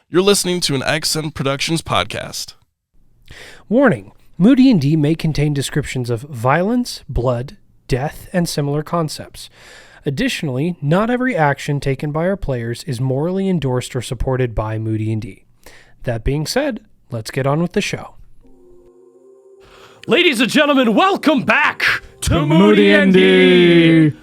You're listening to an Accent Productions podcast. Warning: Moody&D may contain descriptions of violence, blood, death, and similar concepts. Additionally, not every action taken by our players is morally endorsed or supported by Moody&D. That being said, let's get on with the show. Ladies and gentlemen, welcome back to Moody&D.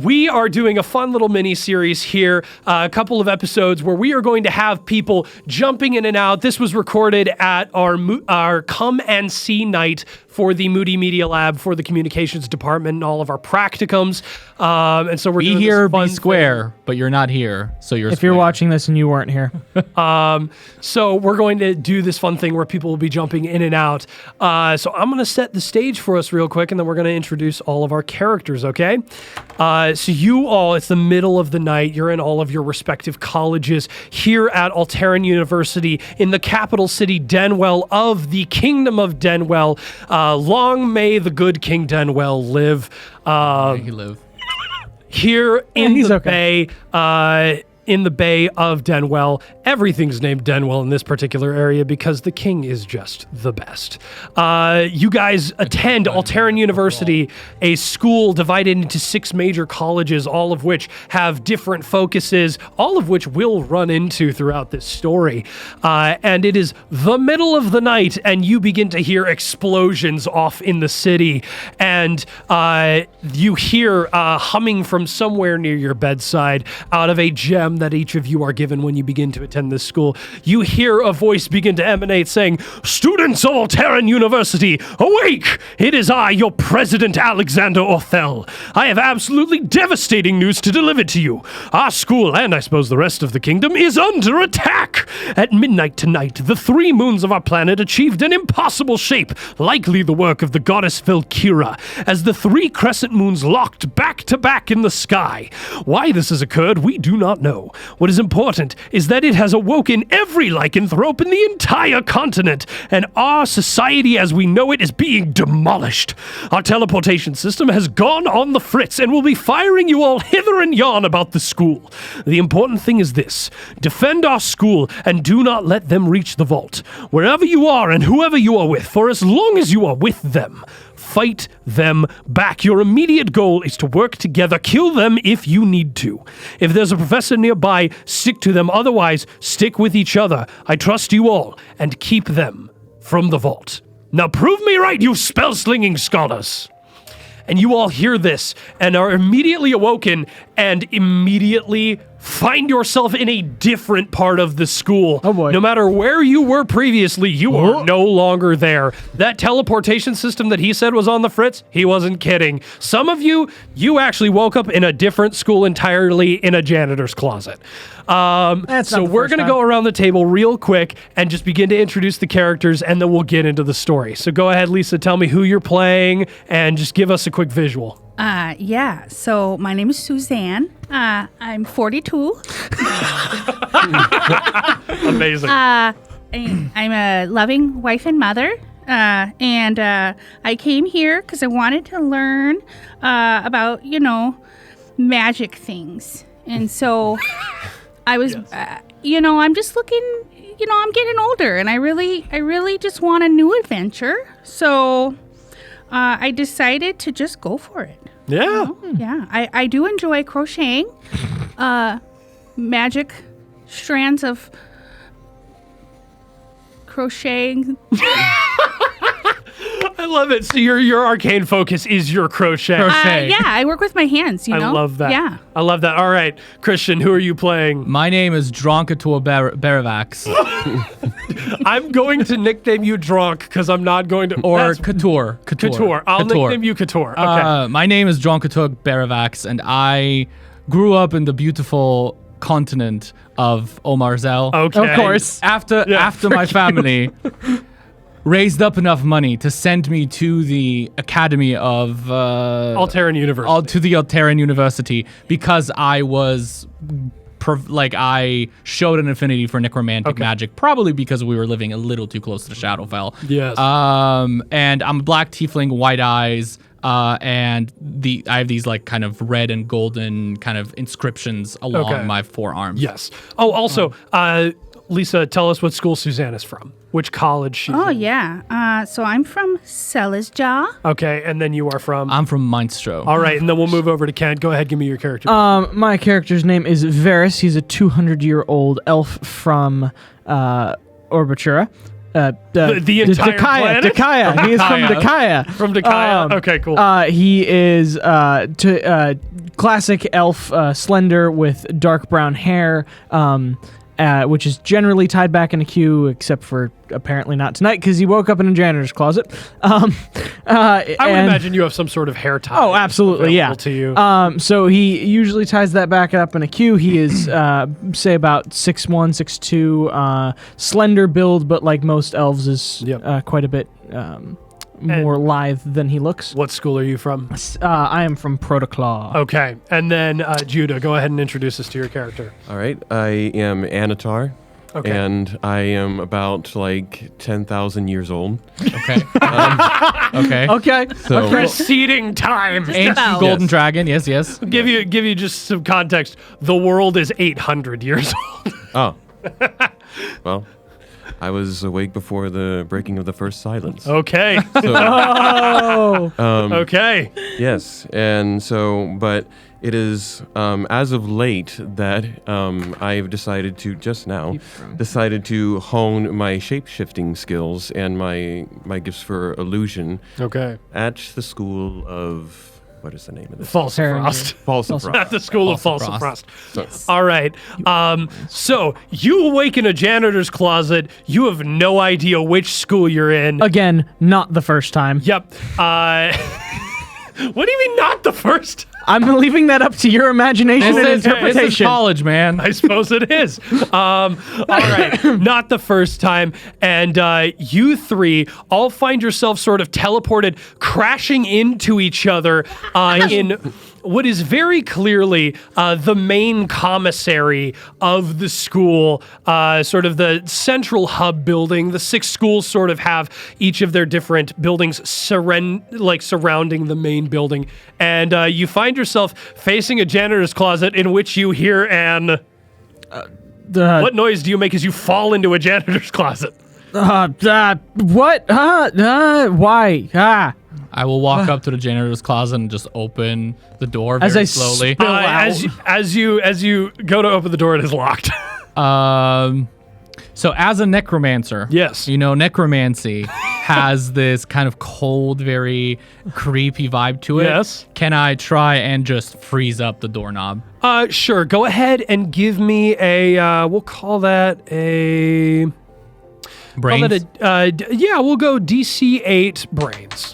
We are doing a fun little mini-series here, a couple of episodes where we are going to have people jumping in and out. This was recorded at our Come and See night for the Moody Media Lab for the communications department and all of our practicums. And so we're doing here, this fun be square, but you're not here, so you're If square. you're watching this and you weren't here. So we're going to do this fun thing where people will be jumping in and out. So I'm going to set the stage for us real quick, and then we're going to introduce all of our characters, okay? So you all, it's the middle of the night. You're in all of your respective colleges here at Alterian University in the capital city, Denwell, of the Kingdom of Denwell. Long may the good King Denwell live. May he live. Here in he's the okay. in the Bay of Denwell. Everything's named Denwell in this particular area because the king is just the best. You guys attend Alterian University, a school divided into 6 major colleges, all of which have different focuses, all of which we'll run into throughout this story. And it is the middle of the night, and you begin to hear explosions off in the city. And you hear humming from somewhere near your bedside out of a gem that each of you are given when you begin to attend this school. You hear a voice begin to emanate saying, "Students of Alterian University, awake! It is I, your president, Alexander Othel. I have absolutely devastating news to deliver to you. Our school, and I suppose the rest of the kingdom, is under attack. At midnight tonight, the 3 moons of our planet achieved an impossible shape, likely the work of the goddess Valkyra, as the 3 crescent moons locked back to back in the sky. Why this has occurred, we do not know. What is important is that it has awoken every lycanthrope in the entire continent, and our society as we know it is being demolished. Our teleportation system has gone on the fritz and will be firing you all hither and yon about the school. The important thing is this: defend our school and do not let them reach the vault. Wherever you are and whoever you are with, for as long as you are with them, fight them back. Your immediate goal is to work together. Kill them if you need to. If there's a professor nearby, stick to them. Otherwise, stick with each other. I trust you all, and keep them from the vault. Now prove me right, you spell-slinging scholars." And you all hear this and are immediately awoken and immediately find yourself in a different part of the school. Oh boy. No matter where you were previously, you are no longer there. That teleportation system that he said was on the fritz, he wasn't kidding. Some of you actually woke up in a different school entirely in a janitor's closet. So we're going to go around the table real quick and just begin to introduce the characters, and then we'll get into the story. So go ahead, Lisa, tell me who you're playing and just give us a quick visual. Yeah, so my name is Suzanne. I'm 42. Amazing. I'm a loving wife and mother. And I came here because I wanted to learn about, magic things. And so I was, I'm just looking, I'm getting older, and I really just want a new adventure. So I decided to just go for it. Yeah. Yeah, I do enjoy crocheting, magic strands of crocheting. I love it. So your arcane focus is your crochet. Yeah, I work with my hands, I love that. Yeah. I love that. All right, Christian, who are you playing? My name is Dronkator Baravax. I'm going to nickname you Dronk because I'm not going to... Or Couture. Couture. I'll nickname you Couture. Okay. My name is Dronkator Baravax, and I grew up in the beautiful continent of Omarzel. Okay. Of course. After my family raised up enough money to send me to the Academy of Alterian University. To the Alterian University because I was I showed an affinity for necromantic magic, probably because we were living a little too close to the Shadowfell. Yes. And I'm a black tiefling, white eyes, and I have these like kind of red and golden kind of inscriptions along my forearms. Yes. Oh, also, Lisa, tell us what school Suzanne is from. Which college she's Oh, in. yeah. So I'm from Sellersjaw. Okay, and then you are from... I'm from Mainstro. All right, and then we'll move over to Kent. Go ahead, give me your character. My character's name is Varys. He's a 200-year-old elf from Orbitura. The entire planet? De-Keia. He is from De-Keia. From De-Keia. Okay, cool. He is classic elf, slender with dark brown hair, which is generally tied back in a queue, except for apparently not tonight because he woke up in a janitor's closet. I would imagine you have some sort of hair tie. Oh, absolutely, yeah. To you. So he usually ties that back up in a queue. He is, say, about 6'1", 6'2", slender build, but like most elves is quite a bit more lithe than he looks. What school are you from? I am from Protoclaw. Okay, and then Judah, go ahead and introduce us to your character. All right, I am Anatar. Okay. And I am about like 10,000 years old. Okay. Okay. Okay. So Preceding time. Ancient golden dragon. Yes, yes. Give you just some context. The world is 800 years old. Oh. Well, I was awake before the breaking of the first silence. Okay. So, Okay. yes, and so, but it is as of late that I've decided to hone my shape-shifting skills and my gifts for illusion Okay. at the school of, what is the name of this? False Frost. False of At Frost. the School of False Frost. Frost. All right. So you awake in a janitor's closet. You have no idea which school you're in. Again, not the first time. Yep. What do you mean not the first? I'm leaving that up to your imagination and interpretation. This is college, man. I suppose it is. All right. Not the first time. And you three all find yourself sort of teleported, crashing into each other in what is very clearly the main commissary of the school, sort of the central hub building. The 6 schools sort of have each of their different buildings surrounding the main building. And you find yourself facing a janitor's closet in which you hear an... what noise do you make as you fall into a janitor's closet? What? Why? I will walk up to the janitor's closet and just open the door very slowly. spill out. As you go to open the door, it is locked. So as a necromancer, Yes. you know, necromancy has this kind of cold, very creepy vibe to it. Yes. Can I try and just freeze up the doorknob? Sure. Go ahead and give me a. We'll call that a. Brains? We'll go DC 8 brains.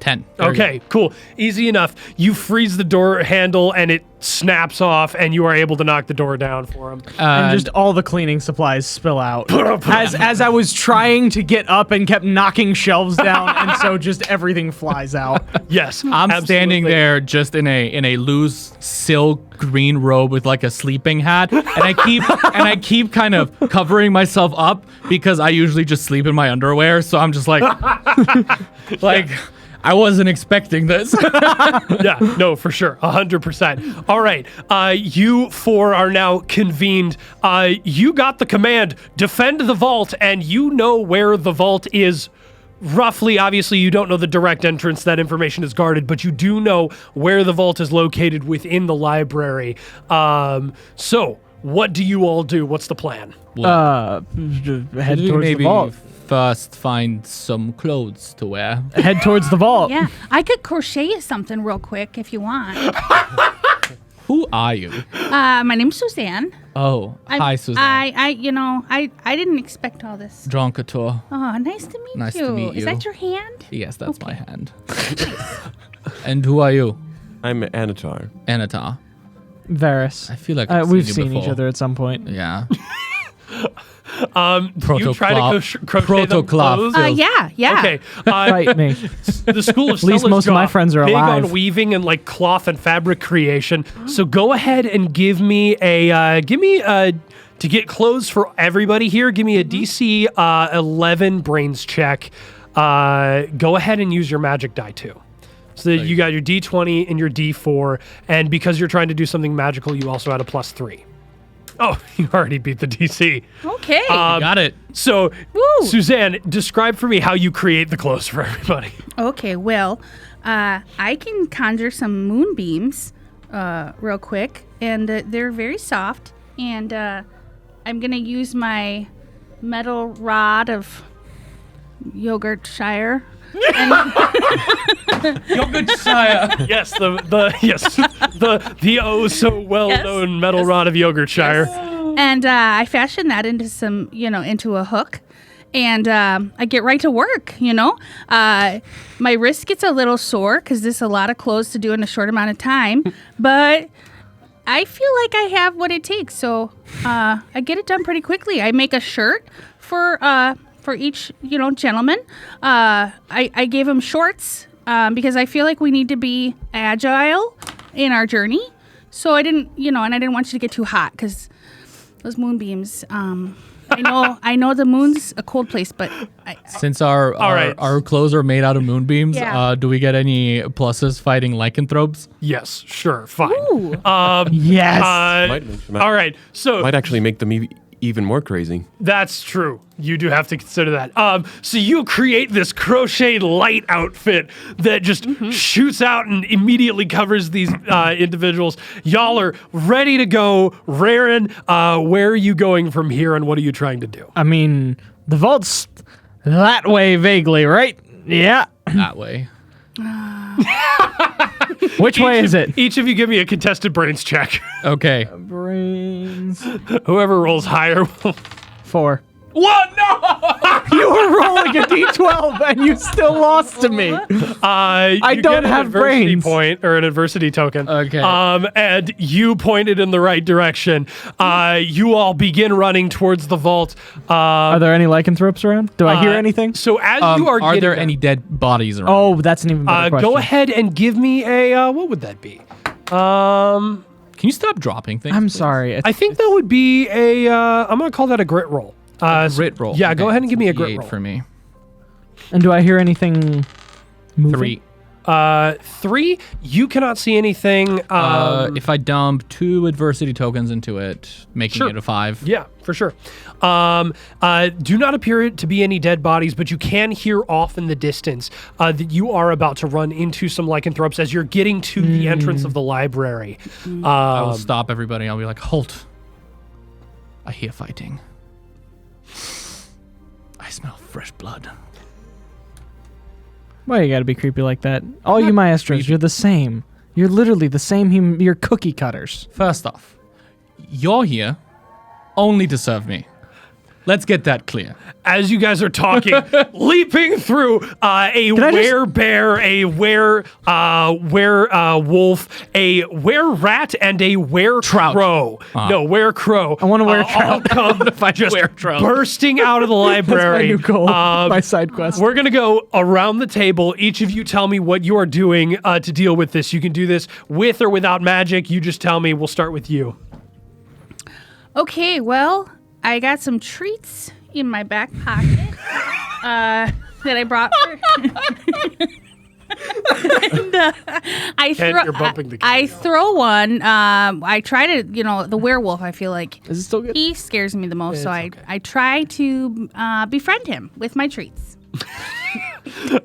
10. Very Okay, cool. Easy enough. You freeze the door handle and it snaps off, and you are able to knock the door down for him. good. And just all the cleaning supplies spill out. as I was trying to get up and kept knocking shelves down, and so just everything flies out. Yes, I'm absolutely. standing there just in a loose silk green robe with like a sleeping hat, and I keep kind of covering myself up because I usually just sleep in my underwear. So I'm just like, I wasn't expecting this. Yeah, no, for sure. 100%. All right. You 4 are now convened. You got the command, defend the vault, and you know where the vault is roughly. Obviously, you don't know the direct entrance. That information is guarded, but you do know where the vault is located within the library. So what do you all do? What's the plan? Head towards the Maybe vault. first find some clothes to wear. Head towards the vault. Yeah, I could crochet you something real quick if you want. Who are you? My name's Suzanne. Oh, hi, Suzanne. I didn't expect all this. Dronkator. Oh, nice to meet Nice you. to meet Is you. that your hand? Yes, that's my hand. And who are you? I'm Anatar. Anatar. Varys. I feel like I've we've you seen before. each other at some point. Yeah. You try to crochet them Protoclop. clothes? Yeah. Okay. Fight me. The School of At least most of my friends are big alive. on weaving and like cloth and fabric creation. So go ahead and give me to get clothes for everybody here. Give me a DC 11 brains check. Go ahead and use your magic die too. So you got your D20 and your D4, and because you're trying to do something magical, you also had a +3. Oh, you already beat the DC. Okay. Got it. So, Woo. Suzanne, describe for me how you create the clothes for everybody. Okay, well, I can conjure some moonbeams real quick, and they're very soft. And I'm going to use my metal rod of Yogurtshire. Yogurtshire. Yes, the oh so well known metal rod of Yogurtshire. And I fashion that into some, into a hook. And I get right to work, My wrist gets a little sore because there's a lot of clothes to do in a short amount of time. But I feel like I have what it takes. So I get it done pretty quickly. I make a shirt for each, gentleman. I gave him shorts because I feel like we need to be agile in our journey. So I didn't, and I didn't want you to get too hot because those moonbeams, I know the moon's a cold place, but Since our clothes are made out of moonbeams, Yeah. do we get any pluses fighting lycanthropes? Yes, sure, fine. Ooh. Yes. All right, so Might actually make them even more crazy. that's true. You do have to consider that. So you create this crocheted light outfit that just shoots out and immediately covers these individuals. Y'all are ready to go. Raren, where are you going from here, and what are you trying to do? I mean, the vault's that way vaguely, right? Yeah. That way. Which way is it? Each of you give me a contested brains check. Okay. Brains. Whoever rolls higher will... 4. What? No! You were rolling a d12 and you still lost to me. I don't have adversity brains. point or an adversity token. Okay. And you pointed in the right direction. You all begin running towards the vault. Are there any lycanthropes around? Do I hear anything? So as you are Are getting there any dead bodies around? Oh, that's an even better question. go ahead and give me a what would that be? Can you stop dropping things? I'm please? sorry. I think that would be a. I'm gonna call that a grit roll. Grit roll. Yeah, go Okay, ahead and give me a it's grit D8 roll. for me. And do I hear anything moving? 3. 3. You cannot see anything. If I dump 2 adversity tokens into it, making Sure. it a 5. Yeah, for sure. Do not appear to be any dead bodies, but you can hear off in the distance that you are about to run into some lycanthropes as you're getting to the entrance of the library. I will stop everybody. I'll be like, halt. I hear fighting. I smell fresh blood. Why you gotta be creepy like that? All you maestros, you're the same. You're literally the same. You're cookie cutters. First off, you're here only to serve me. Let's get that clear. As you guys are talking, leaping through a were-bear, a were-wolf, a were-rat, and a were-crow. No, were-crow. I want to wear a all trout. come just bursting out of the library. That's my new goal. My side quest. We're going to go around the table. Each of you tell me what you are doing to deal with this. You can do this with or without magic. You just tell me. We'll start with you. Okay, well, I got some treats in my back pocket that I brought for... and, You're bumping the I camera. throw one. I try to, the werewolf, I feel like Is it still good? he scares me the most. It's So okay. I try to befriend him with my treats.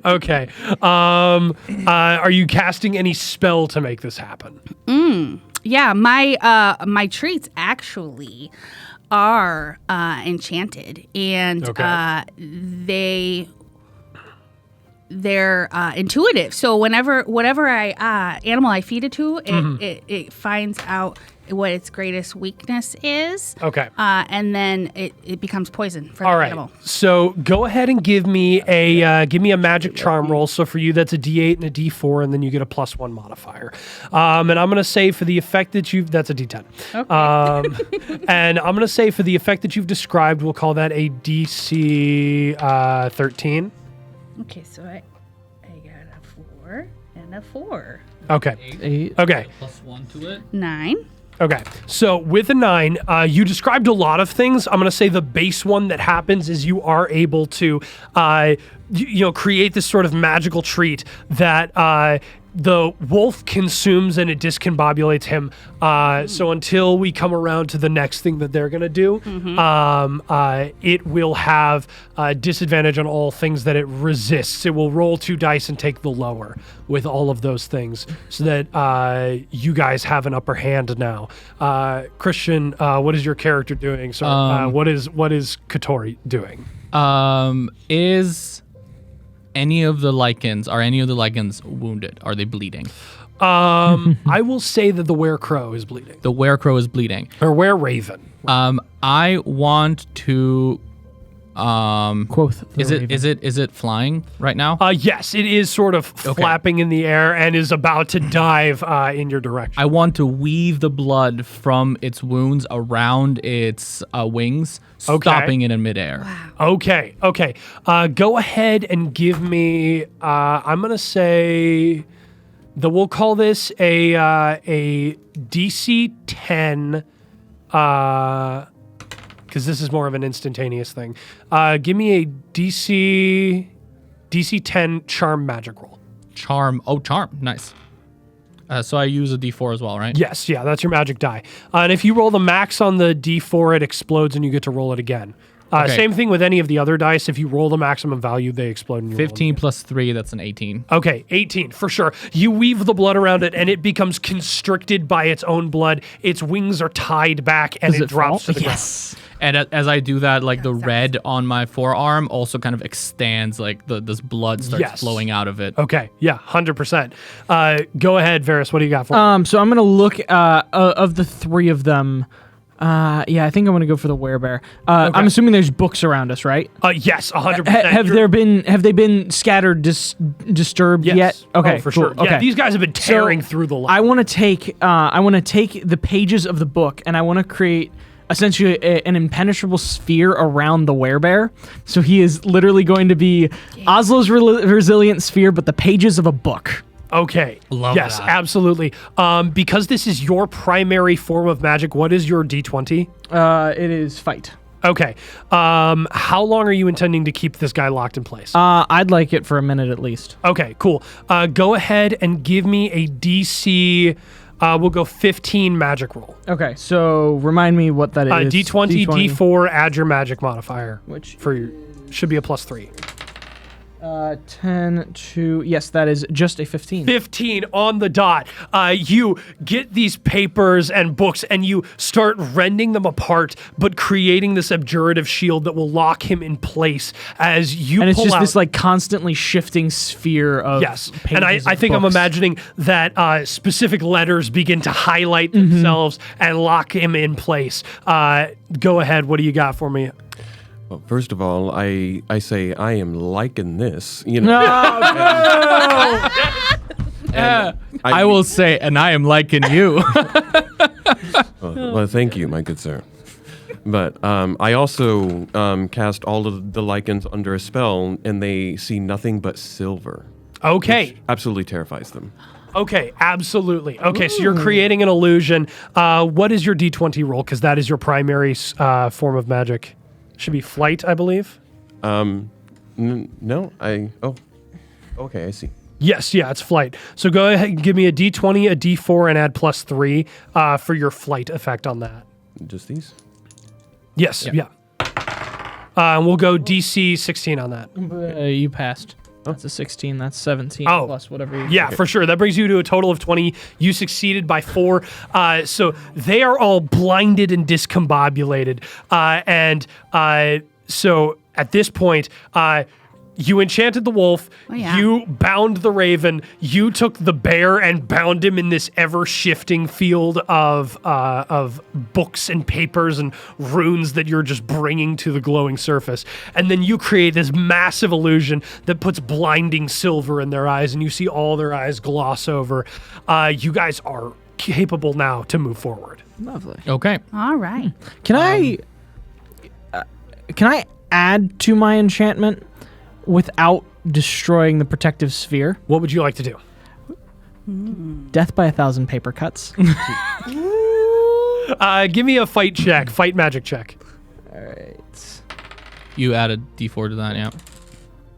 Okay. Are you casting any spell to make this happen? Yeah, my treats actually are enchanted, and Okay. they're intuitive. So whatever animal I feed it to, it finds out what its greatest weakness is. Okay. And then it becomes poison for All the right. animal. So go ahead and give me a magic charm roll. So for you, that's a D8 and a D4, and then you get a +1 modifier. And I'm gonna say for the effect that that's a D10. Okay. And I'm gonna say for the effect that you've described, we'll call that a DC 13. Okay, so I got a 4 and a 4. Okay. 8. Okay. +1 to it. 9. Okay, so with a 9, you described a lot of things. I'm going to say the base one that happens is you are able to, create this sort of magical treat that the wolf consumes and it discombobulates him. So until we come around to the next thing that they're gonna do, it will have disadvantage on all things that it resists. It will roll 2 dice and take the lower with all of those things, so that you guys have an upper hand now. Christian, what is your character doing? So what is Katori doing? Is any of the lichens wounded? Are they bleeding? I will say that the were-crow is bleeding. The were-crow is bleeding. Or were-raven. I want to Quoth the raven. is it flying right now? Yes, it is sort of flapping in the air and is about to dive in your direction. I want to weave the blood from its wounds around its wings, stopping it in midair. Wow. Okay. Go ahead and give me. I'm gonna say that we'll call this a DC 10. Because this is more of an instantaneous thing. Give me a DC 10 charm magic roll. Charm. Nice. So I use a D4 as well, right? Yes, yeah, that's your magic die. And if you roll the max on the D4, it explodes and you get to roll it again. Same thing with any of the other dice. If you roll the maximum value, they explode. And you 15 plus 3, that's an 18. Okay, 18, for sure. You weave the blood around it, and it becomes constricted by its own blood. Its wings are tied back, and it drops to the ground. And as I do that, like the red on my forearm also kind of extends, like this blood starts flowing out of it. Okay, yeah, 100%. Go ahead, Varys. What do you got for me? So I'm gonna look of the 3 of them. I think I'm gonna go for the werebear. I'm assuming there's books around us, right? Yes, 100%. Have they been scattered, disturbed yet? Okay, for cool. sure. Yeah, these guys have been tearing through the line. I want to take the pages of the book and I want to create essentially an impenetrable sphere around the werebear. So he is literally going to be Oslo's resilient sphere, but the pages of a book. Okay. Yes, that. Absolutely. Because this is your primary form of magic, what is your D20? It is fight. Okay. How long are you intending to keep this guy locked in place? I'd like it for a minute at least. Okay, cool. Go ahead and give me a DC. We'll go 15 magic roll. Okay, so remind me what that is. D20, D4, add your magic modifier. Which should be a +3. 10 to, yes, that is just a 15. 15 on the dot. You get these papers and books and you start rending them apart, but creating this abjurative shield that will lock him in place as you and it's pull just out. This like constantly shifting sphere of Yes, pages and I of think I'm books. imagining that specific letters begin to highlight themselves and lock him in place. Go ahead. What do you got for me? Well, first of all, I say I am liking this. You know. I will say, and I am liking you. Well, thank you, my good sir. But I also cast all of the lichens under a spell, and they see nothing but silver. Okay. Which absolutely terrifies them. Okay, absolutely. Okay, so you're creating an illusion. What is your D20 roll? Because that is your primary form of magic. Should be flight, I believe. No, okay, I see. Yes, yeah, it's flight. So go ahead and give me a D20, a D4, and add +3 for your flight effect on that. Just these? Yes, yeah. We'll go DC 16 on that. You passed. That's a 16. That's 17 plus whatever you... Yeah, for sure. That brings you to a total of 20. You succeeded by 4. So they are all blinded and discombobulated. So at this point, you enchanted the wolf. Oh, yeah. You bound the raven. You took the bear and bound him in this ever-shifting field of books and papers and runes that you're just bringing to the glowing surface. And then you create this massive illusion that puts blinding silver in their eyes, and you see all their eyes gloss over. You guys are capable now to move forward. Lovely. Okay. All right. Can I add to my enchantment without destroying the protective sphere? What would you like to do? Death by 1,000 paper cuts. Give me a fight check, fight magic check. All right. You added D4 to that, yeah.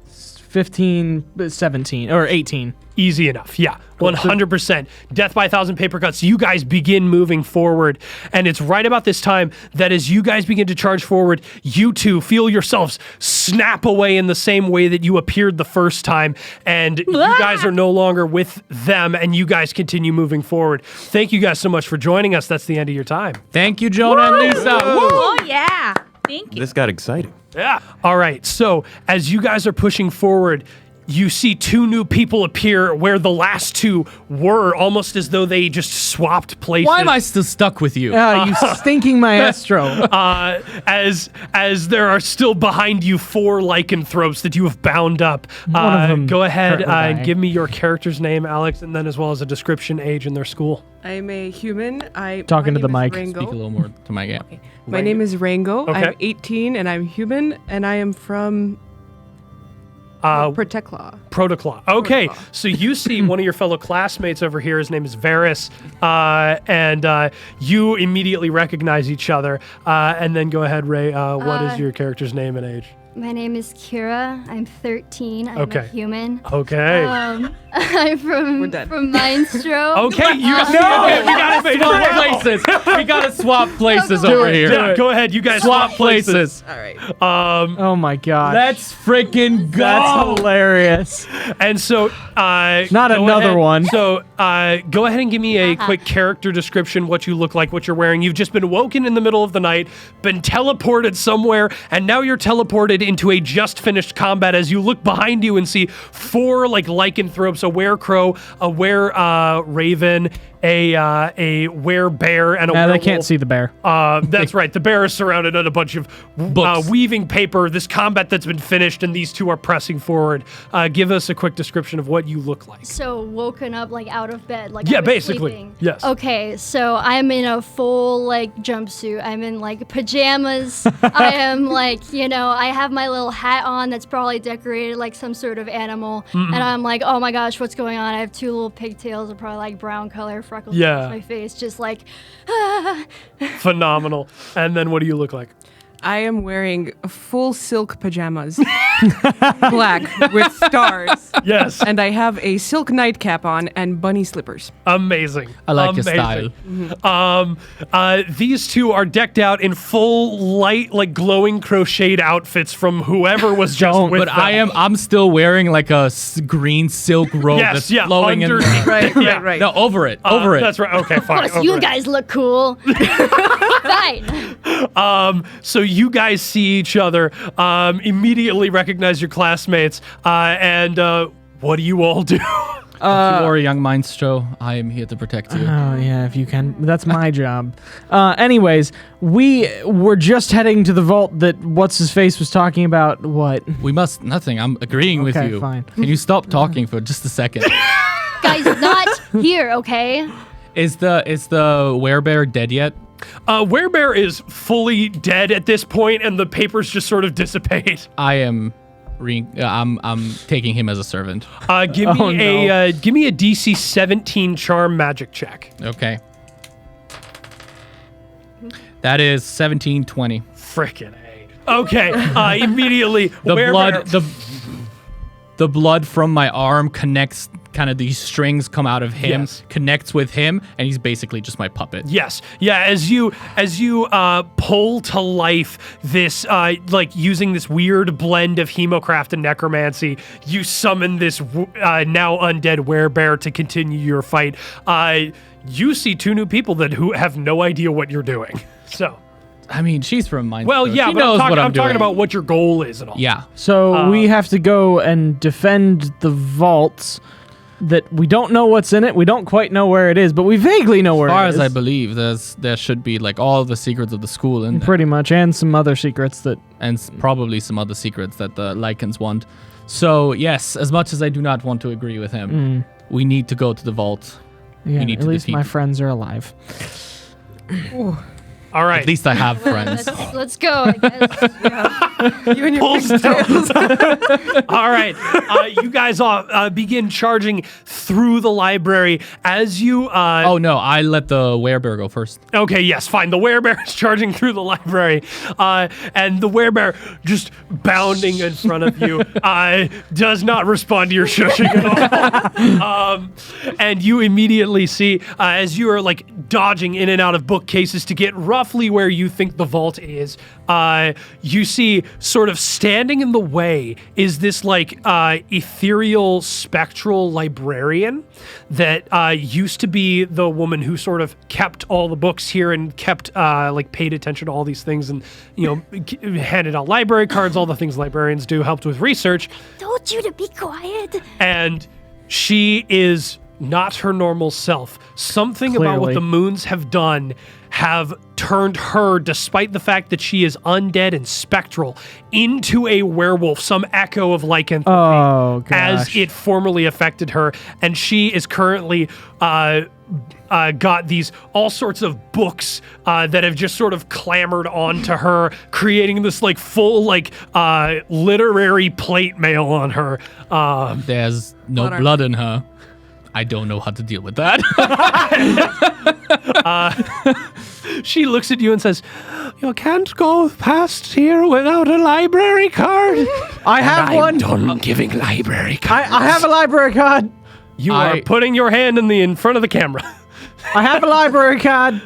15, 17, or 18. Easy enough, yeah. 100%. Death by 1,000 paper cuts. You guys begin moving forward. And it's right about this time that as you guys begin to charge forward, you two feel yourselves snap away in the same way that you appeared the first time. And you guys are no longer with them, and you guys continue moving forward. Thank you guys so much for joining us. That's the end of your time. Thank you, Jonah and Lisa. Oh, yeah. Thank you. This got exciting. Yeah. All right. So as you guys are pushing forward, you see two new people appear where the last two were, almost as though they just swapped places. Why am I still stuck with you? You stinking maestro. As there are still behind you 4 lycanthropes that you have bound up. One of them Go ahead and dying. give me your character's name, Alex, and then as well as a description, age, and their school. I'm a human. Talking to the my mic. name is Speak a Rango. little more to my game. My name is Rango. Okay. I'm 18 and I'm human and I am from Proteclaw. Protoclaw. Okay, Protoclaw. so you see one of your fellow classmates over here. His name is Varys, and you immediately recognize each other. And then go ahead, Ray. What is your character's name and age? My name is Kira. I'm 13. I'm Okay. a human. Okay. I'm We're dead. from Mindstro. Okay, you We gotta swap places. We gotta swap places over here. Yeah, go ahead. You guys Swap places. All right. Oh my god. Let's freaking go. That's hilarious. And so, Not go another ahead. one. So, go ahead and give me a quick character description. What you look like, what you're wearing. You've just been woken in the middle of the night, been teleported somewhere, and now you're teleported into a just finished combat. As you look behind you and see 4 lycanthropes, a were-crow, a were-raven, a were-bear, and a Nah, werewolf. they can't see the bear. That's right. The bear is surrounded on a bunch of Books. weaving paper. This combat that's been finished, and these two are pressing forward. Give us a quick description of what you look like. So woken up like out of bed, like Yeah, I was basically. sleeping. Yes. Okay, so I'm in a full like jumpsuit. I'm in like pajamas. I am like, I have my little hat on that's probably decorated like some sort of animal, and I'm like, oh my gosh, what's going on? I have 2 little pigtails, are probably like brown color, freckles Yeah. across my face, just like. Phenomenal. And then what do you look like? I am wearing full silk pajamas, black with stars, Yes. and I have a silk nightcap on and bunny slippers. Amazing. I like your Amazing. These two are decked out in full light, like glowing crocheted outfits from whoever was just with But them. I'm still wearing like a green silk robe Yes, that's yeah, flowing in. underneath. Right, Yeah. right. No, over it. Over it. That's right. Okay, fine. Of course, you over it. guys look cool. Fine. So you guys see each other, immediately recognize your classmates, and what do you all do? Don't you worry, young Mindstro. I am here to protect you. Oh yeah, if you can. That's my job. Anyways, we were just heading to the vault that what's his face was talking about. What? We must nothing. I'm agreeing with Okay, you. fine. Can you stop talking for just a second? Guys, not here, okay? Is the werebear dead yet? Werebear is fully dead at this point, and the papers just sort of dissipate. I am. I'm taking him as a servant. Give me a DC 17 charm magic check. Okay. That is 1720. Frickin' A. Okay. Immediately, The Werebear- the blood from my arm connects. Kind of these strings come out of him, Yes. connects with him, and he's basically just my puppet. Yes. Yeah. As you pull to life this, like using this weird blend of hemocraft and necromancy, you summon this now undead werebear to continue your fight. You see 2 new people who have no idea what you're doing. So. I mean, she's from Mindstone. Well, yeah, she but knows I'm what I'm doing. talking about what your goal is and all. Yeah. So we have to go and defend the vaults that we don't know what's in it. We don't quite know where it is, but we vaguely know where As far it as is. I believe, there should be like all the secrets of the school in there, Pretty much, and some other secrets that. and probably some other secrets that the Lycans want. So yes, as much as I do not want to agree with him, we need to go to the vault. Yeah, need at to least defeat my them. friends are alive. All right. At least I have friends. Let's go, I guess. You and your Pulls pigtails. All right. You guys all begin charging through the library as you. Oh no, I let the werebear go first. Okay, yes, fine. The werebear is charging through the library, and the werebear just bounding in front of you does not respond to your shushing at all. And you immediately see, as you are like dodging in and out of bookcases to get roughly where you think the vault is, you see sort of standing in the way is this like ethereal spectral librarian that used to be the woman who sort of kept all the books here and kept like paid attention to all these things and handed out library cards, all the things librarians do, helped with research. Told you to be quiet. And she is not her normal self. Something about what Clearly. the moons have done have turned her, despite the fact that she is undead and spectral, into a werewolf, some echo of lycanthropy, Oh, as gosh. it formerly affected her. And she is currently got these all sorts of books that have just sort of clamored onto her, creating this like full like literary plate mail on her. There's no Butter. blood in her. I don't know how to deal with that. She looks at you and says, "You can't go past here without a library card." I have one. Done giving library cards. I have a library card. You are putting your hand in front of the camera. I have a library card.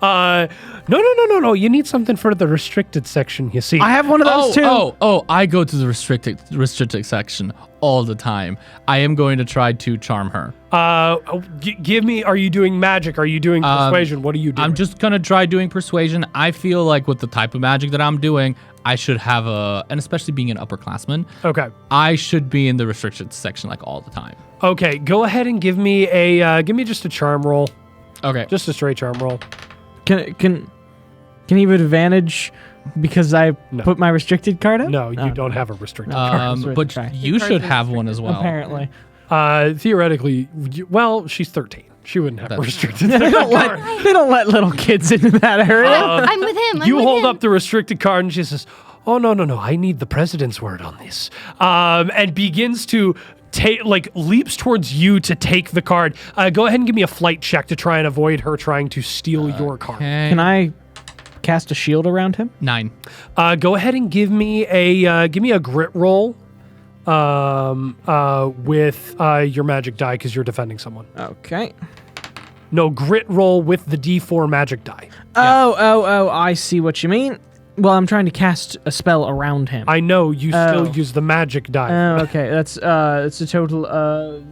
No. You need something for the restricted section, you see. I have one of those too. I go to the restricted section all the time. I am going to try to charm her. Give me, are you doing magic? Are you doing persuasion? What are you doing? I'm just gonna try doing persuasion. I feel like with the type of magic that I'm doing, I should have and especially being an upperclassman, Okay. I should be in the restricted section like all the time. Okay, go ahead and give me just a charm roll. Okay. Just a straight charm roll. Can he have advantage because I put my restricted card up? No, you don't have a restricted card. But Okay. you should have one as well. Apparently. Theoretically, she's 13. She wouldn't have That's restricted They don't let little kids into that area. I'm with him. You hold up the restricted card and she says, "Oh, no, I need the president's word on this." And begins to leaps towards you to take the card. Go ahead and give me a flight check to try and avoid her trying to steal your card. Can I cast a shield around him? 9. Go ahead and give me a grit roll with your magic die because you're defending someone. Okay. No, grit roll with the D4 magic die. Oh, I see what you mean. Well, I'm trying to cast a spell around him. I know you still use the magic die. Oh, okay. That's it's a total of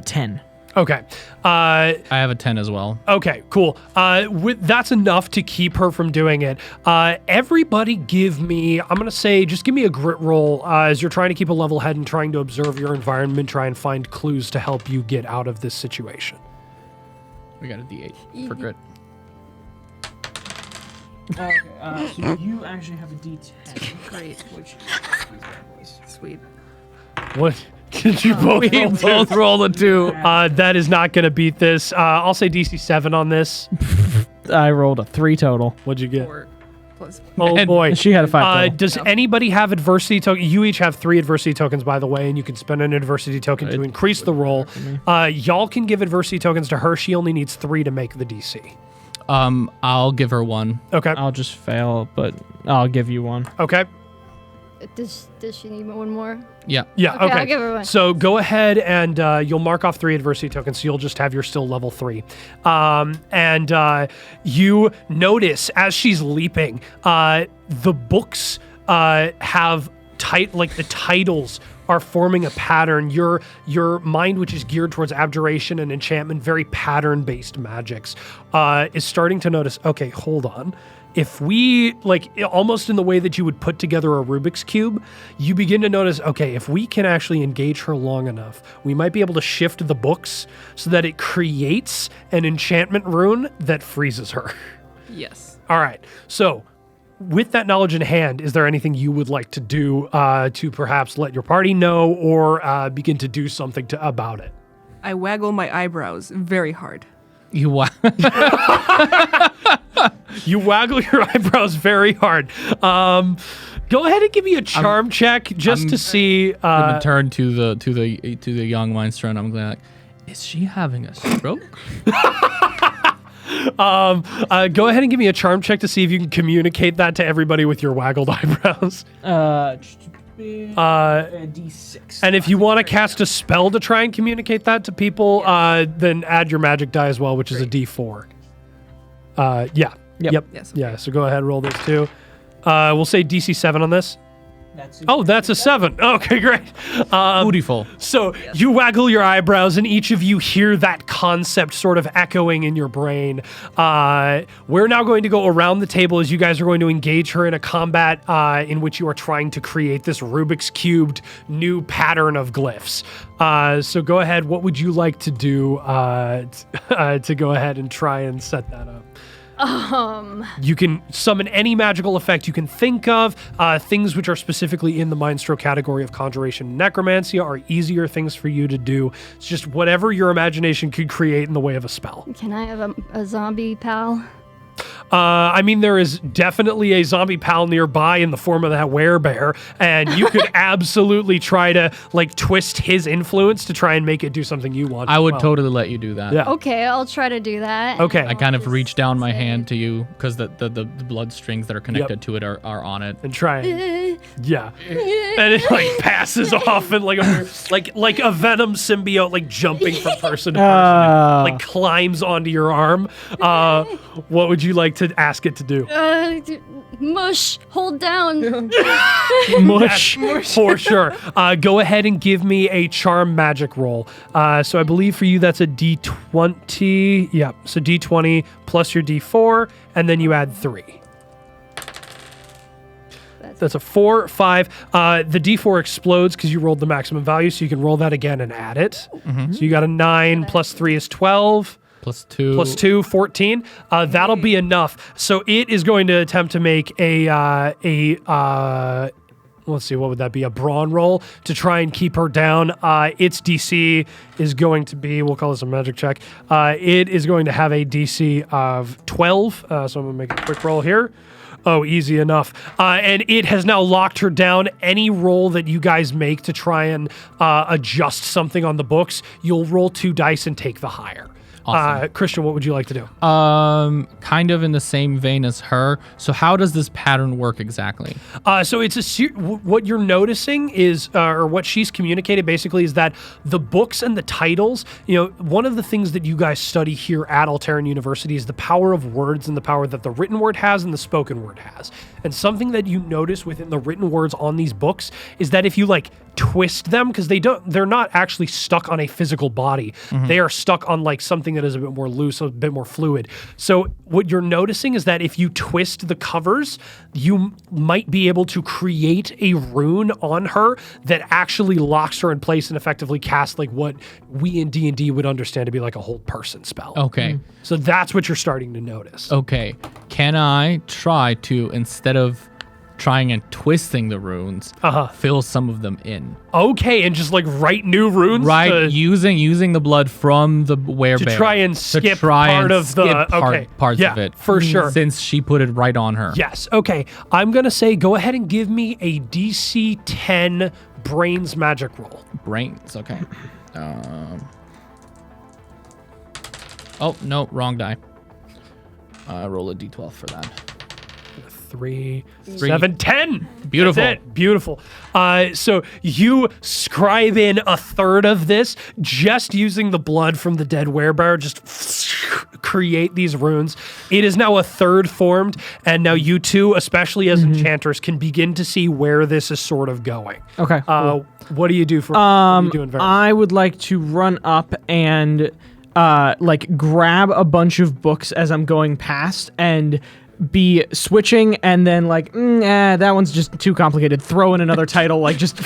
10. Okay. I have a 10 as well. Okay, cool. That's enough to keep her from doing it. Everybody give me, I'm going to say, just give me a grit roll as you're trying to keep a level head and trying to observe your environment, try and find clues to help you get out of this situation. We got a D8 for grit. Okay, so you actually have a D10. Great. Which Sweet. What did you both roll a 2. that is not going to beat this. I'll say DC 7 on this. I rolled a 3 total. What'd you get? 4 plus. Oh, And boy. She had a 5 total. Does anybody have adversity token? You each have 3 adversity tokens, by the way, and you can spend an adversity token to increase the roll. Y'all can give adversity tokens to her. She only needs 3 to make the DC. I'll give her 1. Okay. I'll just fail, but I'll give you one. Okay. Does she need one more? Yeah. Yeah, Okay, okay. I'll give her one. So go ahead and you'll mark off 3 adversity tokens, so you'll just have your still level 3. And you notice as she's leaping, the books have the titles are forming a pattern. Your mind, which is geared towards abjuration and enchantment, very pattern-based magics, is starting to notice, okay, hold on. If we, almost in the way that you would put together a Rubik's Cube, you begin to notice, okay, if we can actually engage her long enough, we might be able to shift the books so that it creates an enchantment rune that freezes her. Yes. All right. So, with that knowledge in hand, is there anything you would like to do to perhaps let your party know or begin to do something about it? I waggle my eyebrows very hard. You You waggle your eyebrows very hard. Go ahead and give me a charm check just to see. I'm gonna turn to the young minstrel, and I'm like, is she having a stroke? Go ahead and give me a charm check to see if you can communicate that to everybody with your waggled eyebrows. D6. And if you want to cast a spell to try and communicate that to people, then add your magic die as well, which is a D4. Yeah. Yep. Yes. Yeah, so go ahead and roll those two. We'll say DC 7 on this. That's a 7. Okay, great. Beautiful. So you waggle your eyebrows, and each of you hear that concept sort of echoing in your brain. We're now going to go around the table as you guys are going to engage her in a combat in which you are trying to create this Rubik's Cubed new pattern of glyphs. So go ahead. What would you like to do to go ahead and try and set that up? You can summon any magical effect you can think of. Things which are specifically in the Mind Stroke category of Conjuration and Necromancy are easier things for you to do. It's just whatever your imagination could create in the way of a spell. Can I have a zombie pal? I mean, there is definitely a zombie pal nearby in the form of that werebear, and you could absolutely try to like twist his influence to try and make it do something you want. I would totally let you do that. Yeah. Okay, I'll try to do that. Okay. I kind of reach down my hand to you because the blood strings that are connected to it are on it. And try and yeah. And it like passes off and like a venom symbiote like jumping from person to person, like climbs onto your arm. What would you like to ask it to do? Mush, hold down. Mush. For sure. Go ahead and give me a charm magic roll. So I believe for you that's a D20. Yeah, so D20 plus your D4, and then you add 3. That's a 4, 5. The D4 explodes because you rolled the maximum value, so you can roll that again and add it. Mm-hmm. So you got a 9 plus 3 is 12. Plus 2. Plus 2, 14. That'll be enough. So it is going to attempt to make let's see, what would that be? A brawn roll to try and keep her down. Its DC is going to be, we'll call this a magic check. It is going to have a DC of 12. So I'm going to make a quick roll here. Oh, easy enough. And it has now locked her down. Any roll that you guys make to try and adjust something on the books, you'll roll 2 dice and take the higher. Awesome. Christian, what would you like to do? Kind of in the same vein as her. So how does this pattern work exactly? So it's what you're noticing is, or what she's communicated basically is that the books and the titles, one of the things that you guys study here at Alterian University is the power of words and the power that the written word has and the spoken word has. And something that you notice within the written words on these books is that if you like twist them, because they're not actually stuck on a physical body. Mm-hmm. They are stuck on like something that is a bit more loose, a bit more fluid. So what you're noticing is that if you twist the covers, you might be able to create a rune on her that actually locks her in place and effectively casts like what we in D&D would understand to be like a hold person spell. Okay. So that's what you're starting to notice. Okay. Can I try to, instead of trying and twisting the runes, fill some of them in? Okay, and just like write new runes? Right, using the blood from the werebear. To try and skip part of the... parts of it. For sure. Since she put it right on her. Yes, okay. I'm going to say go ahead and give me a DC 10 brains magic roll. Brains, okay. Oh, no, wrong die. Roll a D12 for that. 3, 7, 10. Beautiful. That's it. Beautiful. So you scribe in a third of this just using the blood from the dead werebear, just create these runes. It is now a third formed, and now you two, especially as enchanters, can begin to see where this is sort of going. Okay. Cool. What do you do for? What are you doing, I would like to run up and grab a bunch of books as I'm going past and be switching, and then that one's just too complicated. Throw in another title, like just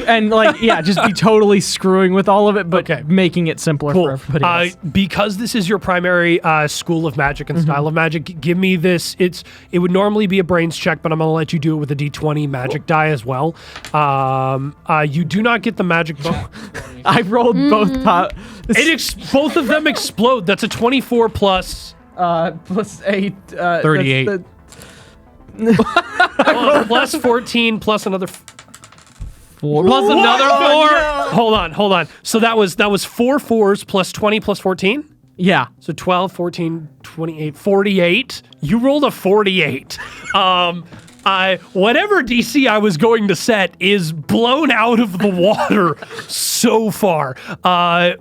and like just be totally screwing with all of it, but Okay. making it simpler for everybody else. Because this is your primary school of magic and style of magic, give me this. It would normally be a brains check, but I'm going to let you do it with a D20 magic die as well. You do not get the magic I rolled both both of them explode. That's a 24 plus. plus 8. 38. Plus 14 plus another. 4 plus another 4. Hold on. So that was 4 4s plus 20 plus 14. Yeah. So 12, 14, 28, 48. You rolled a 48. Whatever DC I was going to set is blown out of the water so far.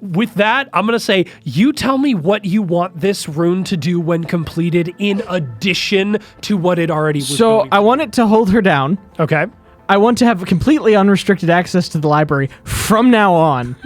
With that, I'm going to say, you tell me what you want this rune to do when completed in addition to what it already was So going I want it to hold her down. Okay. I want to have completely unrestricted access to the library from now on.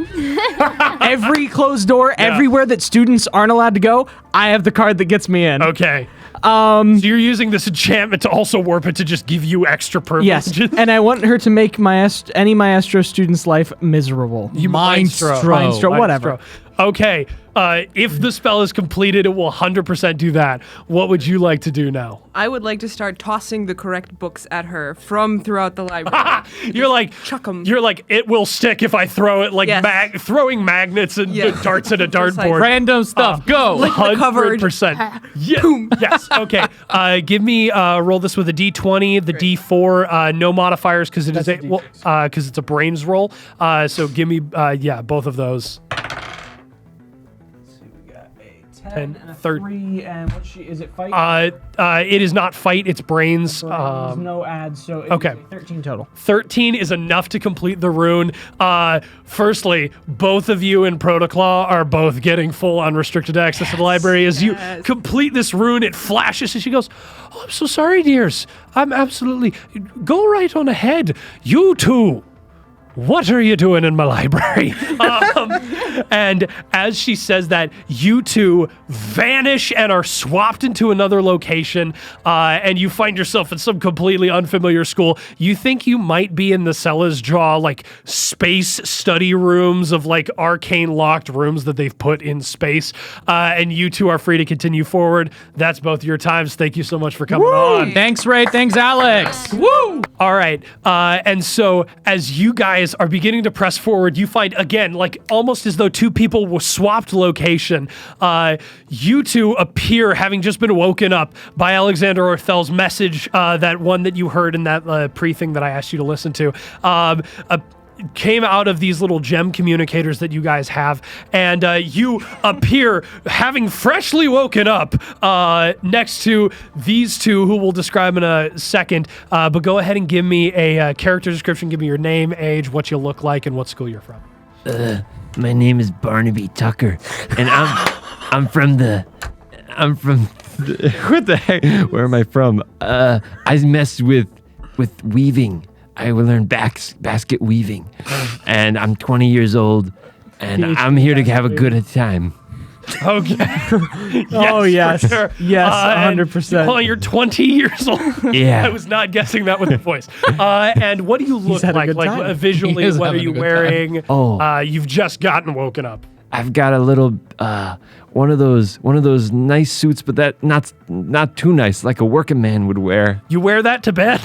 Every closed door, everywhere that students aren't allowed to go, I have the card that gets me in. Okay. So you're using this enchantment to also warp it to just give you extra privileges? Yes, and I want her to make any Maestro student's life miserable. Maestro, whatever. Okay. If the spell is completed, it will 100% do that. What would you like to do now? I would like to start tossing the correct books at her from throughout the library. You're like, chuck 'em. You're like, it will stick if I throw it, like Yes. throwing magnets and darts at a dartboard. like Random stuff. Go. Lick the cupboard. 100%. Yes. Okay. Give me roll this with a D20, the D4, no modifiers because it is because it's a brains roll. So give me both of those. 10, 3, and is it fight? It is not fight, it's brains. There's no ads, so it's okay. 13 total. 13 is enough to complete the rune. Firstly, both of you in Protoclaw are both getting full unrestricted access to the library. As you complete this rune, it flashes and she goes, "Oh, I'm so sorry, dears. I'm absolutely... Go right on ahead. You two. What are you doing in my library?" And as she says that, you two vanish and are swapped into another location, and you find yourself in some completely unfamiliar school. You think you might be in the Cella's Jaw, like space study rooms of like arcane locked rooms that they've put in space, and you two are free to continue forward. That's both your times. Thank you so much for coming on. Thanks, Ray. Thanks, Alex. Woo! All right. And so as you guys are beginning to press forward, you find, again, like almost as though two people were swapped location, you two appear having just been woken up by Alexander Orthel's message, that one that you heard in that pre-thing that I asked you to listen to. Came out of these little gem communicators that you guys have, and you appear having freshly woken up next to these two, who we'll describe in a second. But go ahead and give me a character description. Give me your name, age, what you look like, and what school you're from. My name is Barnaby Tucker, and I'm from what the heck? Where am I from? I messed with weaving. I will learn basket weaving, and I'm 20 years old, and I'm here to have a good time. Okay. Yes, for sure. Yes, 100%. Hold on, you're 20 years old. Yeah. I was not guessing that with the voice. And what do you look had a like? good Like time. visually, He is what are having a you good wearing? Oh. You've just gotten woken up. I've got a little one of those nice suits, but that not too nice, like a working man would wear. You wear that to bed?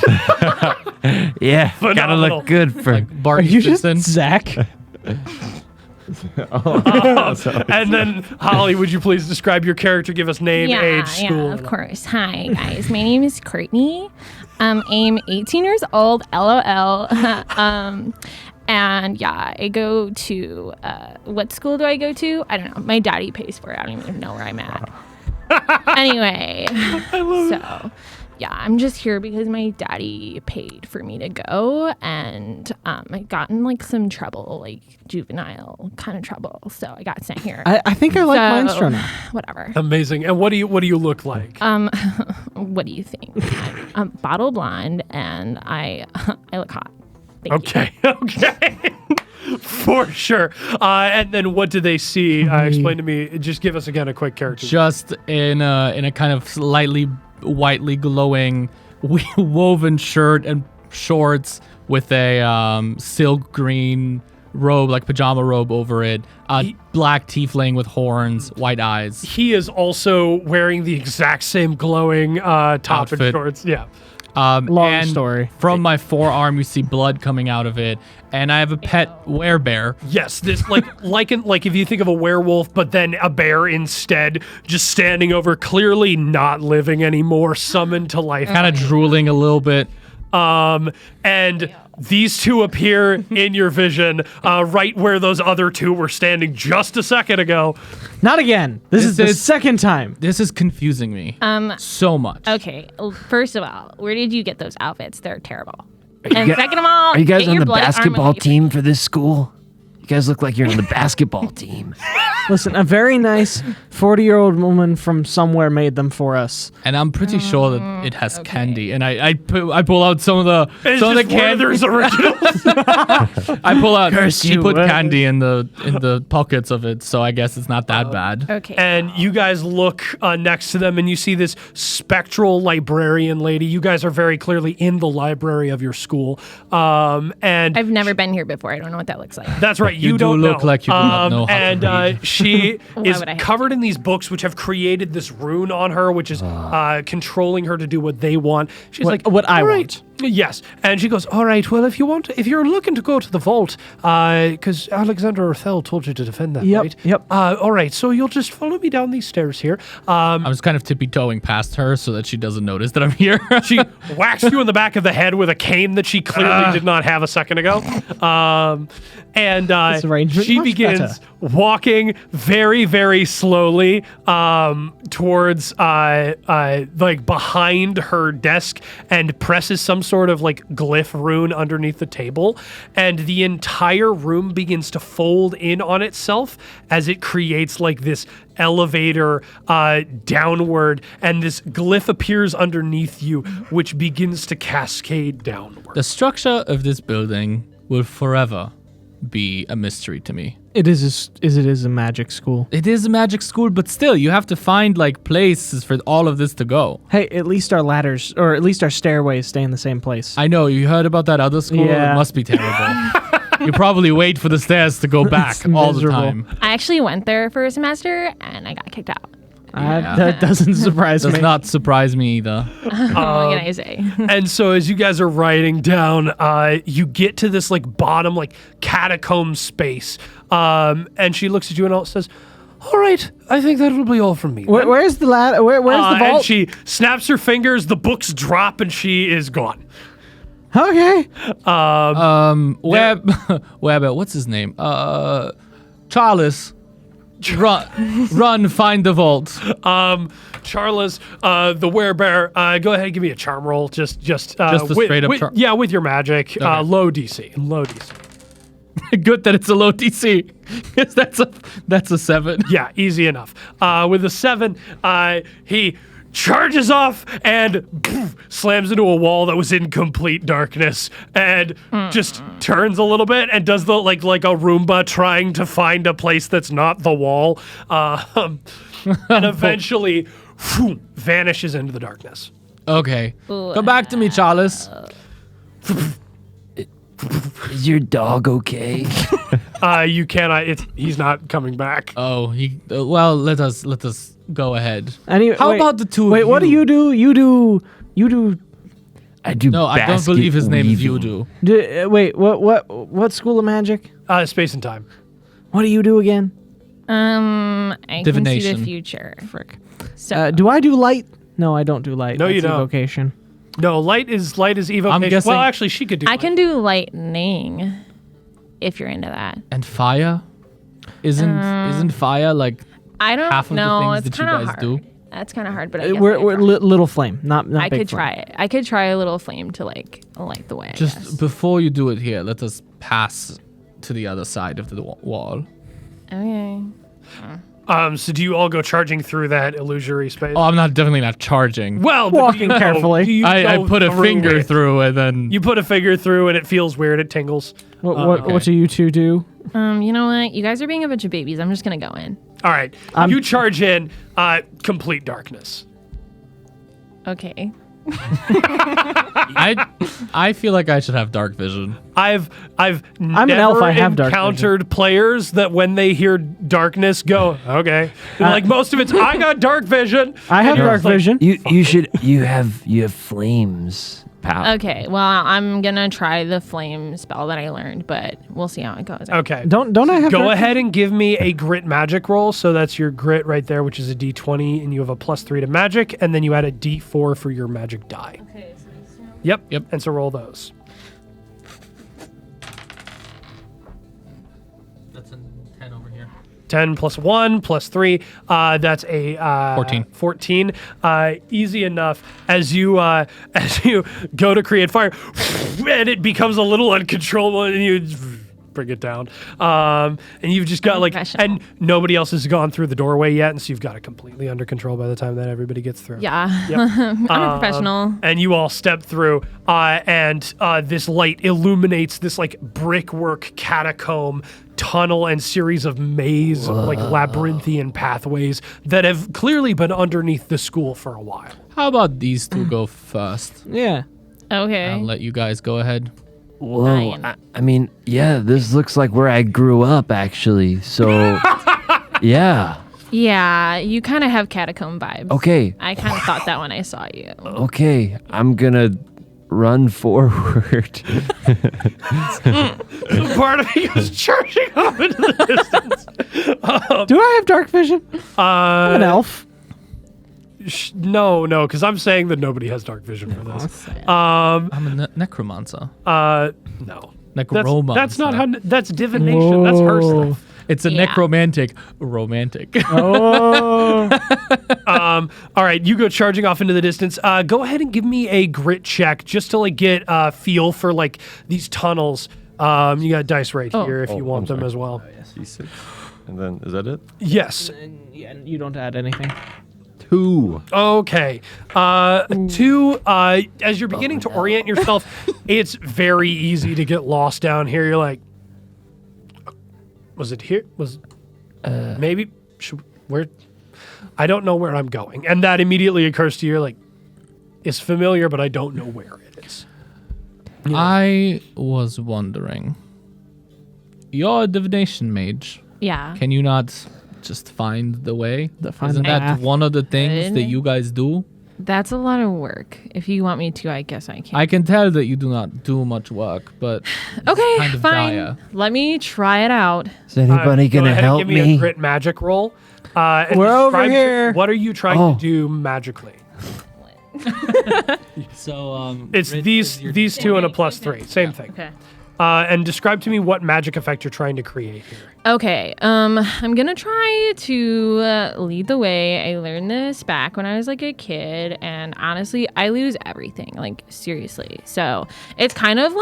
Yeah, gotta Phenomenal. look good for. Bart Are you just Simpson. Zach? And then, Holly, would you please describe your character? Give us name, age, school. Yeah, of course. Hi, guys. My name is Courtney. I'm 18 years old, LOL. And yeah, I go to, what school do I go to? I don't know. My daddy pays for it. I don't even know where I'm at. Anyway, so yeah, I'm just here because my daddy paid for me to go, and I got in like some trouble, like juvenile kind of trouble. So I got sent here. I think I like Maestro now. Whatever. Amazing. And what do you look like? What do you think? I'm bottle blonde, and I look hot. Thank you. Okay. For sure. And then what do they see? Explain to me. Just give us again a quick character. Just in a kind of slightly whitely glowing woven shirt and shorts with a silk green robe, like pajama robe over it. Black tiefling with horns, white eyes. He is also wearing the exact same glowing top Outfit. and shorts. Yeah. Long story. From my forearm, you see blood coming out of it, and I have a pet werebear. Yes, this like if you think of a werewolf, but then a bear instead, just standing over, clearly not living anymore, summoned to life. Kind of drooling a little bit. And these two appear in your vision, right where those other two were standing just a second ago. Not again. This is the second time. This is confusing me so much. Okay, first of all, where did you get those outfits? They're terrible. And second of all, Are you guys get on your the bloody arm basketball away. team for this school? You guys look like you're on the basketball team. Listen, a very nice 40-year-old woman from somewhere made them for us. And I'm pretty sure that it has candy. And I pull out some of the Werther's originals. I pull out. Curse She you, put Werther. candy in the pockets of it, so I guess it's not that bad. Okay. And you guys look next to them and you see this spectral librarian lady. You guys are very clearly in the library of your school. And I've never been here before. I don't know what that looks like. that's right. You do don't look know. like you do not know how to And read. she is would I have covered in these books, which have created this rune on her, which is controlling her to do what they want. She's like, what I "All right." want. Yes, and she goes, all right, well, if you're looking to go to the vault, because Alexander Othel told you to defend that, Yep, right? yep. All right, so you'll just follow me down these stairs here. I'm just kind of tippy-toeing past her so that she doesn't notice that I'm here. She whacks you in the back of the head with a cane that she clearly did not have a second ago. And This arrangement she much begins better. walking very, very slowly towards like behind her desk and presses some sort of like glyph rune underneath the table. And the entire room begins to fold in on itself as it creates like this elevator downward, and this glyph appears underneath you, which begins to cascade downward. The structure of this building will forever be a mystery to me. It is a magic school. It is a magic school, but still, you have to find like places for all of this to go. Hey, at least our ladders, or at least our stairways stay in the same place. I know, you heard about that other school? Yeah. It must be terrible. You probably wait for the stairs to go back It's all the miserable. time. I actually went there for a semester and I got kicked out. That doesn't surprise Does me. not surprise me either. What can I say? And so as you guys are riding down, you get to this like bottom like catacomb space, and she looks at you and all says, all right, I think that will be all from me. Where's the ladder? Where's the vault? And she snaps her fingers, the books drop, and she is gone. Okay. What's his name? Charles. Run, find the vault. Charles, the werebear, go ahead and give me a charm roll. Just a straight up charm. Yeah, with your magic. Okay. Low DC. Good that it's a low DC. Yes, that's a 7. Yeah, easy enough. With a 7, he charges off and slams into a wall that was in complete darkness, and just turns a little bit and does the like a Roomba trying to find a place that's not the wall, and eventually vanishes into the darkness. Okay. Come back to me, Charles. Is your dog okay? You cannot. He's not coming back. Oh, well, let us go ahead. Anyway, How about the two of Wait, what do you do? You do. I do. No, I don't believe his name is Yudu. Wait, what school of magic? Space and time. What do you do again? I can see the Divination. future. Frick. So Do I do light? No, I don't do light. No, you That's don't. evocation. No, light is evocation. I'm guessing- Well, actually, she could do. I light. can do lightning if you're into that. And fire? Isn't fire like I don't half of the know. things It's that you kind of guys hard. do? That's kind of hard, but I guess We're I try. little flame, not I big could flame. try it. I could try a little flame to like light the way. I guess. Just before you do it here, let us pass to the other side of the wall. Okay. So do you all go charging through that illusory space? Oh, I'm definitely not charging. Well, but Walking carefully. do you I go put a finger it? through and then You put a finger through and it feels weird. It tingles. What do you two do? You know what? You guys are being a bunch of babies. I'm just gonna go in. All right. You charge in. Complete darkness. Okay. I I feel like I should have dark vision. I'm an elf, I have dark encountered players that when they hear darkness go, okay. Like most of it's, I got dark vision. I have dark vision. You have flames. Pal. Okay, well, I'm gonna try the flame spell that I learned, but we'll see how it goes. Okay. Don't I have Go dark ahead and give me a grit magic roll. So that's your grit right there, which is a d20, and you have a +3 to magic, and then you add a d4 for your magic die. Okay, so Yep. And so roll those. That's a 10 over here. 10 plus 1 plus 3. That's a 14. 14. Easy enough as you go to create fire, and it becomes a little uncontrollable, and you bring it down. And you've just got and nobody else has gone through the doorway yet, and so you've got it completely under control by the time that everybody gets through. yeah, Yep. I'm a professional. And you all step through, and this light illuminates this brickwork catacomb tunnel and series of maze, labyrinthian pathways that have clearly been underneath the school for a while. How about these two go first? Yeah. Okay. I'll let you guys go ahead. Whoa. Fine. I mean, yeah, this looks like where I grew up, actually. So, yeah. Yeah, you kind of have catacomb vibes. Okay. I kind of thought that when I saw you. Okay. I'm gonna run forward. Part of me goes charging off into the distance. Do I have dark vision? I'm an elf. No, because I'm saying that nobody has dark vision for this. I'm a necromancer. No. Necromancer. That's not how. That's divination. That's her stuff. It's a necromantic romantic. Oh. All right, you go charging off into the distance. Go ahead and give me a grit check just to get a feel for these tunnels. You got dice right here if you want them as well. C6. And then, is that it? Yes. Yeah, you don't add anything. 2. Okay. 2, as you're beginning to orient yourself, it's very easy to get lost down here. You're like, was it here? Maybe? Where? I don't know where I'm going. And that immediately occurs to you. You're like, it's familiar, but I don't know where it is. Yeah. I was wondering, you're a divination mage. Yeah. Can you not just find the way? Find Isn't the that path. one of the things that you guys do? That's a lot of work. If you want me to, I guess I can. I can tell that you do not do much work, but Okay, kind of fine. dire. Let me try it out. Is anybody Go gonna ahead and help give me a grit magic roll. And We're over describe here. What are you trying to do magically? So It's these two and a +3. Same thing. Okay. And describe to me what magic effect you're trying to create here. Okay, I'm gonna try to lead the way. I learned this back when I was a kid, and honestly, I lose everything, seriously. So it's kind of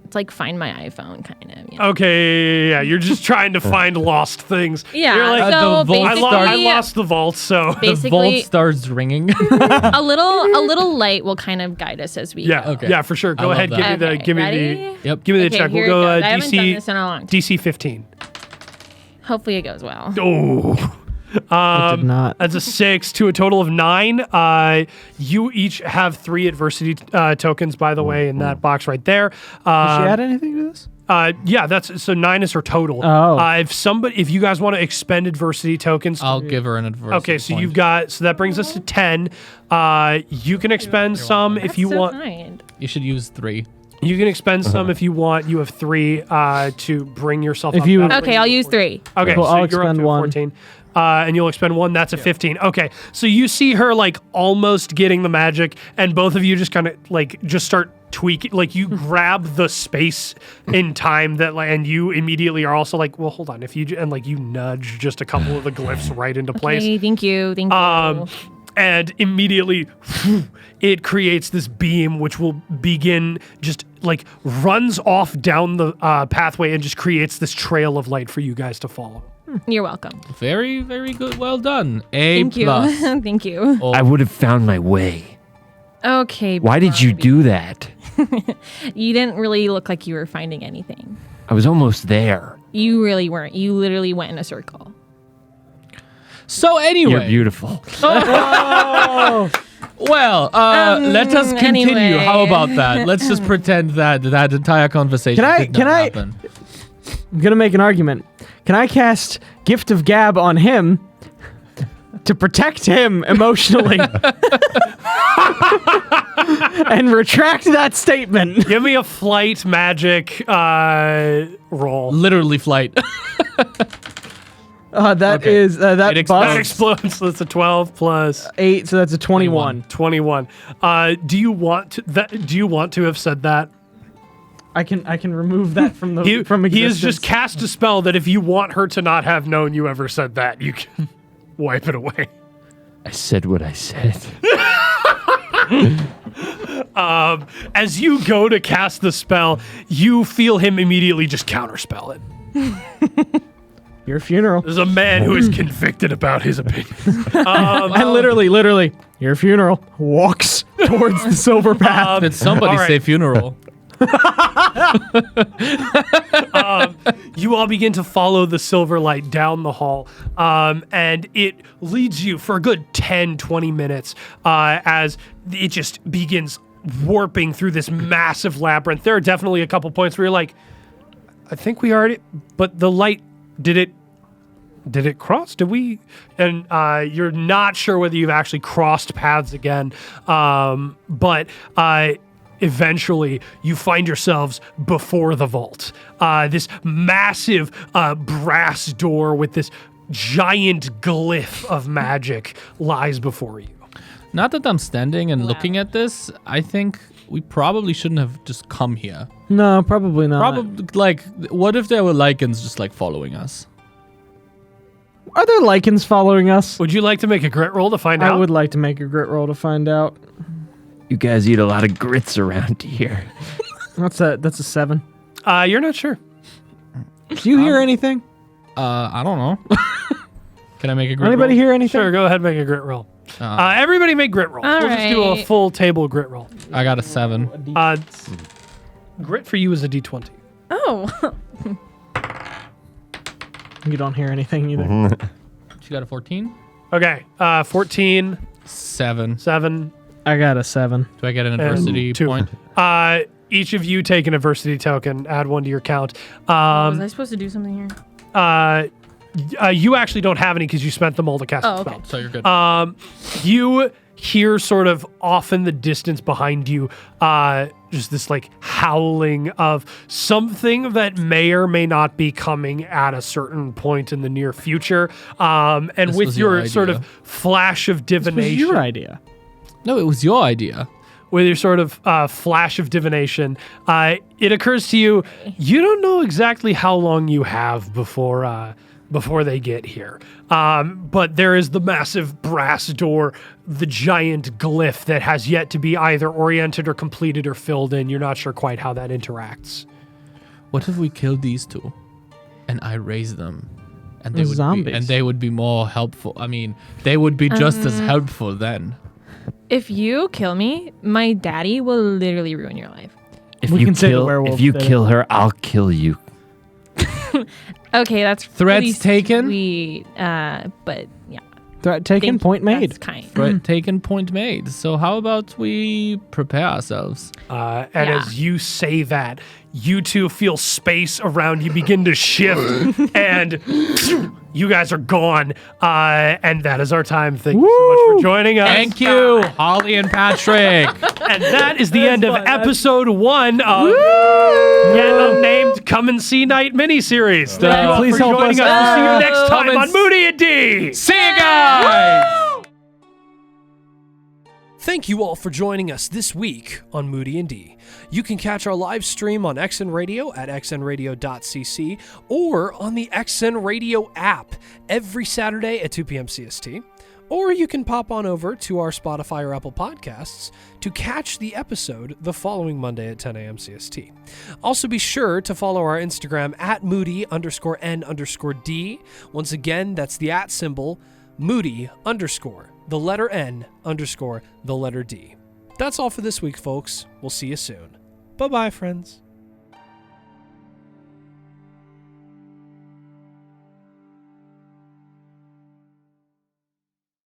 it's like Find My iPhone, kind of. Okay, yeah, you're just trying to find lost things. Yeah, You're like, so the vault basically, I lost the vault, so the vault basically starts ringing. a little light will kind of guide us as we yeah, go. Okay. yeah, for sure. Go love ahead, that. give me Ready? Yep. the Okay, check. here We'll it go goes. I haven't done this in a long time. DC 15. Hopefully it goes well. Oh. I did not. That's a 6 to a total of 9. You each have 3 adversity tokens, by the way, in that box right there. Did she add anything to this? Yeah, that's so 9 is her total. Oh. If you guys want to expend adversity tokens, I'll give her an adversity. okay, so point. you've got that brings us to 10. You can expend some if you so want. kind. You should use 3. You can expend some if you want. You have 3 to bring yourself. If up. you- That'll Okay, bring I'll you use 3. Okay, Cool, so I'll you're up expend to 1. 14. And you'll expend 1. That's a 15. Okay, so you see her almost getting the magic, and both of you just kind of just start tweaking. You grab the space in time that, and you immediately are also well, hold on. If you you nudge just a couple of the glyphs right into place. Okay, thank you. And immediately it creates this beam which will begin just runs off down the pathway and just creates this trail of light for you guys to follow. You're welcome. Very, very good. Well done. A Thank you. plus. Thank you. I would have found my way. Okay. Why did you do that? You didn't really look like you were finding anything. I was almost there. You really weren't. You literally went in a circle. So anyway, You're beautiful. Well, let us continue. Anyway. How about that? Let's just pretend that entire conversation did not happen. I'm gonna make an argument. Can I cast Gift of Gab on him to protect him emotionally and retract that statement? Give me a flight magic roll. Literally flight. That That busts explodes. So that's a 12 plus 8, so that's a 21. 21. Do you want to have said that? I can remove that from the from existence. He has just cast a spell that if you want her to not have known you ever said that, you can wipe it away. I said what I said. As you go to cast the spell, you feel him immediately just counterspell it. Your funeral. There's a man who is convicted about his opinions. And literally, your funeral walks towards the silver path. Did somebody all right. say funeral? You all begin to follow the silver light down the hall, and it leads you for a good 10, 20 minutes as it just begins warping through this massive labyrinth. There are definitely a couple points where you're like, I think we already, but the light, did it cross? Did we? And you're not sure whether you've actually crossed paths again, but eventually you find yourselves before the vault. This massive brass door with this giant glyph of magic lies before you. Not that I'm standing and looking at this. I think we probably shouldn't have just come here. No, probably not. Probably, like, what if there were lichens just like following us? Are there lichens following us? Would you like to make a grit roll to find out? I would like to make a grit roll to find out. You guys eat a lot of grits around here. That's a 7. You're not sure. Do you hear anything? I don't know. Can I make a grit Anybody roll? hear anything? Sure, go ahead and make a grit roll. Everybody make grit rolls. All We'll just do a right. full table grit roll. I got a 7. Grit for you is a d20. Oh. You don't hear anything either. She got a 14? Okay, 14, 7. 7. I got a 7. Do I get an adversity 2. point? Each of you take an adversity token, add 1 to your count. Was I supposed to do something here? You actually don't have any because you spent them all to cast the okay. spell. So you're good. You hear sort of off in the distance behind you, just this like howling of something that may or may not be coming at a certain point in the near future. And This with was your your sort idea. of flash of This was divination, your idea. No, it was your idea. with your sort of flash of divination, it occurs to you, you don't know exactly how long you have before they get here. But there is the massive brass door, the giant glyph that has yet to be either oriented or completed or filled in. You're not sure quite how that interacts. What if we killed these two and I raised them? And They're zombies. they would be more helpful. I mean, they would be just as helpful then. If you kill me, my daddy will literally ruin your life. If We you can say the kill, werewolf if you did it. kill her, I'll kill you. Okay, that's Threats pretty taken? sweet, but yeah. Threat taken, Thank- point made. That's kind. Threat taken, point made. So how about we prepare ourselves? And Yeah. as you say that, you two feel space around you begin to shift, and you guys are gone. And that is our time. Thank you so much for joining us. Thank you, Holly and Patrick. And that is the end of episode 1 of Yet Unnamed Come and See Night miniseries. Thank you all Please for help joining us. us. We'll see you next time Come on and Moody&D. See you guys. Thank you all for joining us this week on Moody&D. You can catch our live stream on XN Radio at xnradio.cc or on the XN Radio app every Saturday at 2 p.m. CST. Or you can pop on over to our Spotify or Apple Podcasts to catch the episode the following Monday at 10 a.m. CST. Also be sure to follow our Instagram at Moody_N_D. Once again, that's the @ symbol, Moody_N_the letter D. That's all for this week, folks. We'll see you soon. Bye-bye, friends.